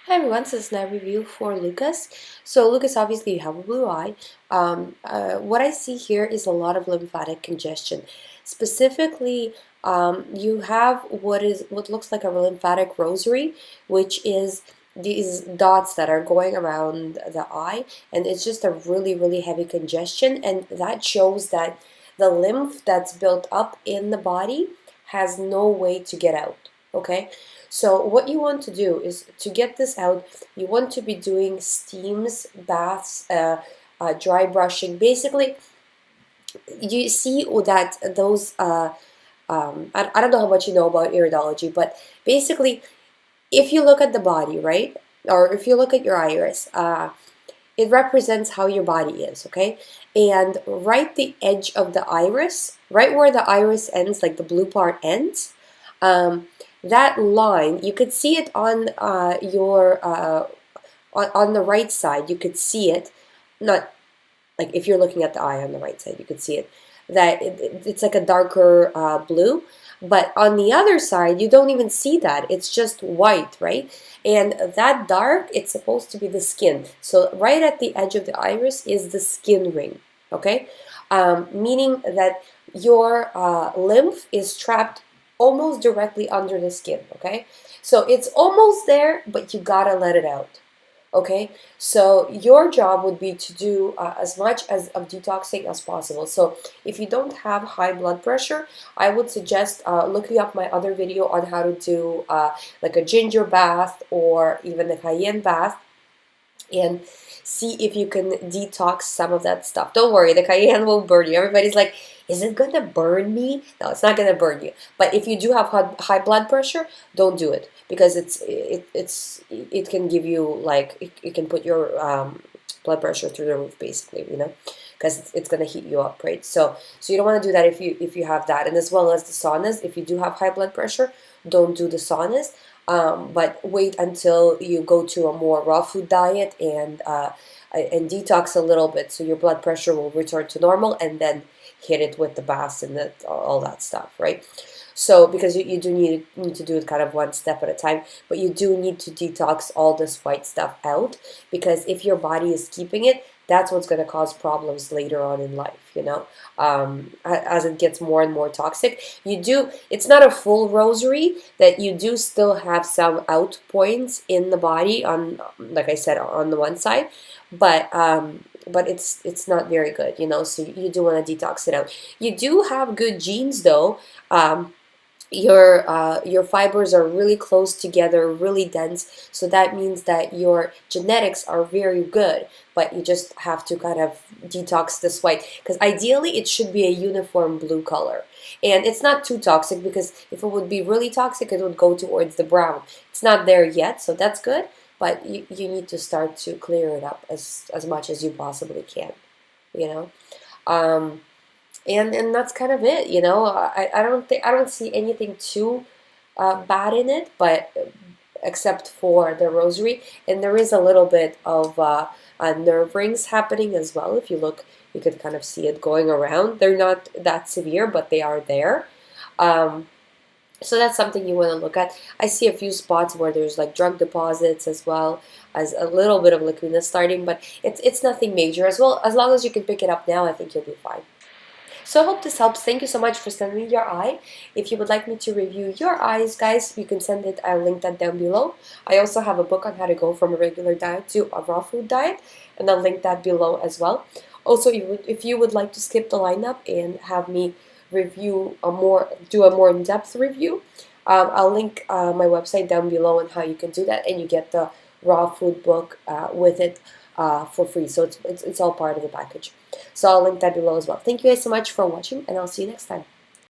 Hi everyone, so this is a review for Lucas. So Lucas, obviously you have a blue eye. What I see here is a lot of lymphatic congestion. Specifically, you have what looks like a lymphatic rosary, which is these dots that are going around the eye, and it's just a really heavy congestion, and that shows that the lymph that's built up in the body has no way to get out. Okay, so what you want to do is to get this out, you want to be doing steams, baths, dry brushing. Basically, you see that those, I don't know how much you know about iridology, but basically, if you look at the body, right, or if you look at your iris, it represents how your body is, okay? And right the edge of the iris, right where the iris ends, like the blue part ends, that line, you could see it on on the right side. You could see it, not like if you're looking at the eye on the right side, you could see it. That it's like a darker blue, but on the other side, you don't even see that. It's just white, right? And that dark, it's supposed to be the skin. So right at the edge of the iris is the skin ring, okay? Meaning that your lymph is trapped almost directly under the skin, okay? So it's almost there, but you gotta let it out. Okay, so your job would be to do as much as of detoxing as possible. So if you don't have high blood pressure, I would suggest looking up my other video on how to do like a ginger bath or even a cayenne bath, and see if you can detox some of that stuff. Don't worry, the cayenne will burn you. Everybody's like, is it gonna burn me? No, it's not gonna burn you. But if you do have high blood pressure, don't do it, because it can give you like it can put your blood pressure through the roof, basically, because it's gonna heat you up, right? So you don't want to do that if you have that. And as well as the saunas, if you do have high blood pressure, don't do the saunas. But wait until you go to a more raw food diet and detox a little bit, so your blood pressure will return to normal, and then hit it with the baths and all that stuff, right? So because you do need to do it kind of one step at a time, but you do need to detox all this white stuff out, because if your body is keeping it, that's what's going to cause problems later on in life, as it gets more and more toxic. It's not a full rosary, that you do still have some out points in the body on, like I said, on the one side, but it's not very good, so you do want to detox it out. You do have good genes though. Your fibers are really close together, really dense, so that means that your genetics are very good, but you just have to kind of detox this white, because ideally it should be a uniform blue color, and it's not too toxic, because if it would be really toxic, it would go towards the brown. It's not there yet, so that's good, but you need to start to clear it up as much as you possibly can, you know um, and that's kind of it. I don't see anything too bad in it, but except for the rosary, and there is a little bit of nerve rings happening as well. If you look, you could kind of see it going around. They're not that severe, but they are there. Um, so that's something you want to look at. I see a few spots where there's like drug deposits, as well as a little bit of liquidness starting, but it's nothing major. As long as you can pick it up now, I think you'll be fine. So I hope this helps. Thank you so much for sending me your eye. If you would like me to review your eyes, guys, you can send it. I'll link that down below. I also have a book on how to go from a regular diet to a raw food diet, and I'll link that below as well. Also, if you would like to skip the lineup and have me do a more in-depth review, I'll link my website down below on how you can do that, and you get the raw food book with it for free. So it's all part of the package. So I'll link that below as well. Thank you guys so much for watching, and I'll see you next time.